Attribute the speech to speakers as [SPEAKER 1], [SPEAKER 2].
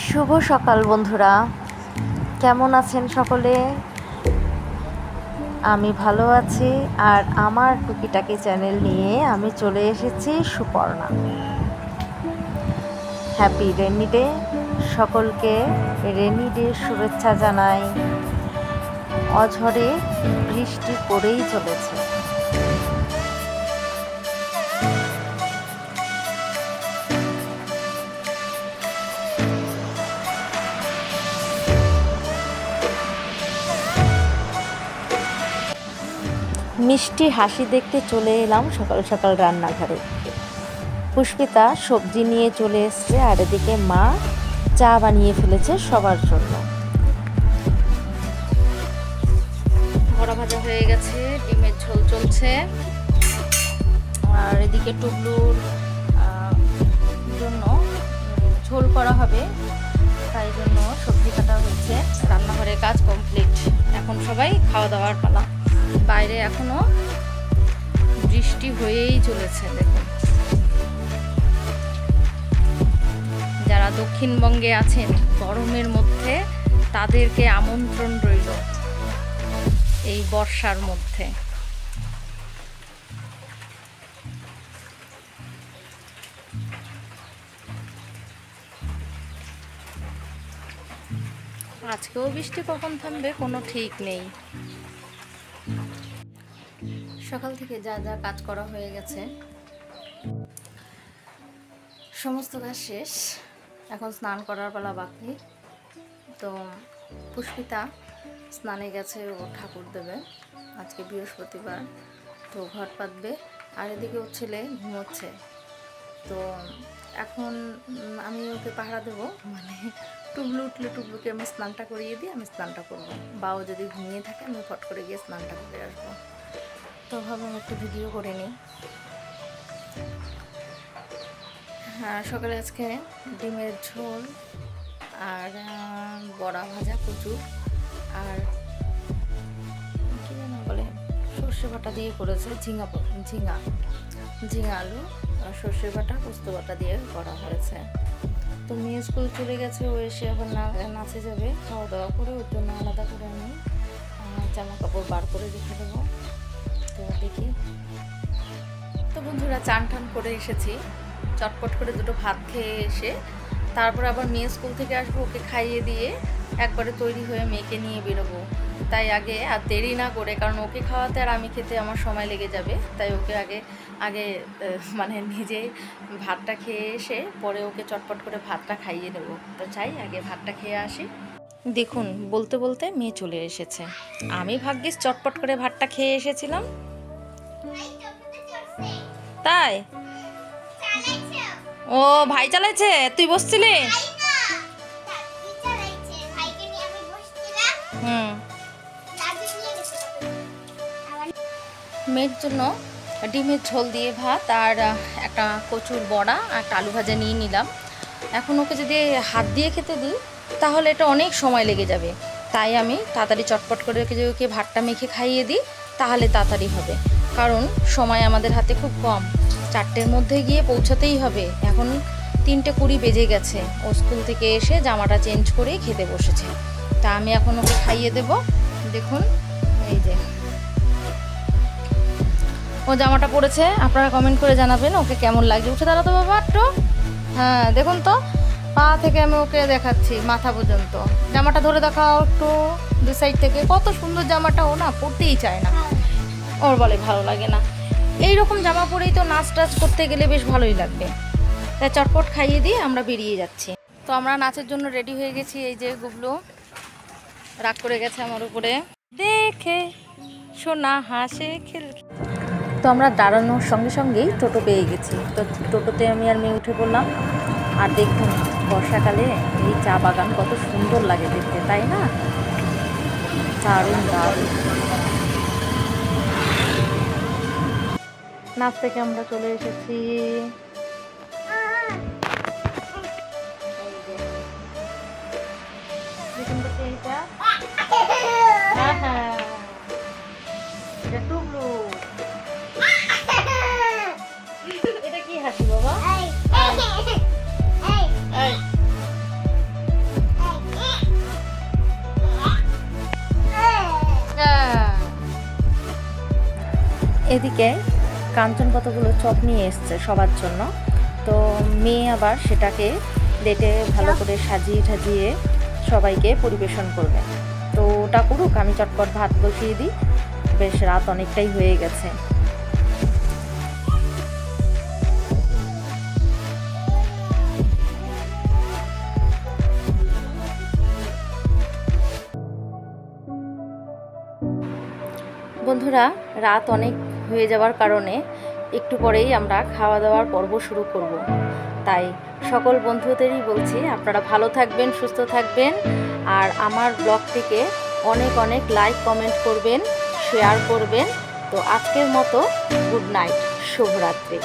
[SPEAKER 1] শুভ সকাল বন্ধুরা, কেমন আছেন সকলে? আমি ভালো আছি। আর আমার টুকিটাকি চ্যানেল নিয়ে আমি চলে এসেছি সুপর্ণা। হ্যাপি রেনি ডে, সকলকে রেনি ডে শুভেচ্ছা জানাই। অঝরে বৃষ্টি পড়েই চলেছে। মিষ্টি হাসি দেখতে চলে এলাম সকাল সকাল রান্নাঘরে। পুষ্পিতা সবজি নিয়ে চলে এসছে, আর এদিকে মা চা বানিয়ে ফেলেছে সবার জন্য। বড়া ভাজা হয়ে গেছে, ডিমের ঝোল চলছে, আর এদিকে টুবলুর জন্য ঝোল করা হবে, তাই জন্য সবজি কাটা হয়েছে। রান্নাঘরের কাজ কমপ্লিট, এখন সবাই খাওয়া দাওয়ার পালা। বাইরে এখনো বৃষ্টি হয়েই চলেছে। দেখুন, যারা দক্ষিণবঙ্গে আছেন গরমের মধ্যে, তাদেরকে আমন্ত্রণ রইল এই বর্ষার মধ্যে। আজকেও বৃষ্টি কখন থামবে কোনো ঠিক নেই। সকাল থেকে যা যা কাজ করা হয়ে গেছে, সমস্ত কাজ শেষ। এখন স্নান করার পালা বাকি। তো পুষ্পিতা স্নানে গেছে, ও ঠাকুর দেবে, আজকে বৃহস্পতিবার, তো ঘট পাতবে। আর এদিকে ওর ছেলে ঘুমোচ্ছে। তো এখন আমি ওকে পাহারা দেবো, মানে টুবলু উঠলে টুবলুকে আমি স্নানটা করিয়ে দিই, আমি স্নানটা করবো, বা ও যদি ঘুমিয়ে থাকে আমি ফট করে গিয়ে স্নানটা করে আসবো। তো ভাবলাম একটু ভিডিও করে নিই। হ্যাঁ, সকালে আজকে ডিমের ঝোল আর বড়া ভাজা, কচুর, আর কী যেন বলে সর্ষে বাটা দিয়ে করেছে, ঝিঙা আলু আর সর্ষে বাটা, পোস্ত বাটা দিয়ে করা হয়েছে। তো মেয়ে স্কুল চলে গেছে, ও এসে আবার নাচে যাবে। খাওয়া দাওয়া করে ওর জন্য আলাদা করে আমি জামা কাপড় বার করে রেখে দেবো। তো দেখি। তো বন্ধুরা, চান টান করে এসেছি, চটপট করে দুটো ভাত খেয়ে এসে তারপর আবার মেয়ে স্কুল থেকে আসবো, ওকে খাইয়ে দিয়ে একবারে তৈরি হয়ে মেয়েকে নিয়ে বেরোবো। তাই আগে আর দেরি না করে, কারণ ওকে খাওয়াতে আর আমি খেতে আমার সময় লেগে যাবে, তাই ওকে আগে মানে নিজে ভাতটা খেয়ে এসে পরে ওকে চটপট করে ভাতটা খাইয়ে দেবো। তো চাই আগে ভাতটা খেয়ে আসি। দেখুন, বলতে বলতে মেয়ে চলে এসেছে। আমি ভাগ্যিস চটপট করে ভাতটা খেয়ে এসেছিলাম। তাই? ও ভাই চালাইছে, তুই বসছিলি? মেয়ের জন্য ডিমের ঝোল দিয়ে ভাত আর একটা কচুর বড়া, একটা আলু ভাজা নিয়ে নিলাম। এখন ওকে যদি হাত দিয়ে খেতে দিই তাহলে এটা অনেক সময় লেগে যাবে, তাই আমি তাড়াতাড়ি চটপট করে ওকে ভাতটা মেখে খাইয়ে দিই, তাহলে তাড়াতাড়ি হবে। কারণ সময় আমাদের হাতে খুব কম, 4টের মধ্যে গিয়ে পৌঁছাতেই হবে। এখন 3:20 বেজে গেছে। ও স্কুল থেকে এসে জামাটা চেঞ্জ করে খেতে বসেছে, তা আমি এখন ওকে খাইয়ে দেব। দেখুন, এই যে ও জামাটা পরেছে, আপনারা কমেন্ট করে জানাবেন ওকে কেমন লাগছে। উঠে দাঁড়াতো বাবা একটু। হ্যাঁ, দেখুন তো, পা থেকে আমি ওকে দেখাচ্ছি মাথা পর্যন্ত। জামাটা ধরে দেখাও একটু, দু সাইড থেকে। কত সুন্দর জামাটা, ও না পরতেই চায় না, ওর বলে ভালো লাগে না। এইরকম জামা পরেই তো নাচ টাচ করতে গেলে বেশ ভালোই লাগবে। তাই চটপট খাইয়ে দিয়ে আমরা বেরিয়ে যাচ্ছি। তো আমরা নাচের জন্য রেডি হয়ে গেছি। এই যে গুবলু রাগ করে গেছে আমার উপরে, দেখে সোনা হাসে খেল। তো আমরা দাঁড়ানোর সঙ্গে সঙ্গেই টোটো পেয়ে গেছি। তো টোটোতে আমি আর মেয়ে উঠে পড়লাম। আর দেখুন, বর্ষাকালে এই চা বাগান কত সুন্দর লাগে দেখতে, তাই না? দারুণ দারুণ। নাচ থেকে আমরা চলে এসেছি। এটা টুবলু। এটা কি হাসি বাবা?
[SPEAKER 2] এদিকে কাঞ্চন কতগুলো চপ নিয়ে এসছে সবার জন্য। তো মেয়ে আবার সেটাকে প্লেটে ভালো করে সাজিয়ে ঠাজিয়ে সবাইকে পরিবেশন করবে। তো ওটা করুক, আমি চটপট ভাত বসিয়ে দিই, বেশ রাত অনেকটাই হয়ে গেছে। বন্ধুরা, রাত অনেক হয়ে যাওয়ার কারণে একটু পরেই আমরা খাওয়া দাওয়ার পর্ব শুরু করব। তাই সকল বন্ধুদেরই বলছি আপনারা ভালো থাকবেন, সুস্থ থাকবেন, আর আমার ব্লগটিকে অনেক অনেক লাইক কমেন্ট করবেন, শেয়ার করবেন। তো আজকের মতো গুড নাইট, শুভরাত্রি।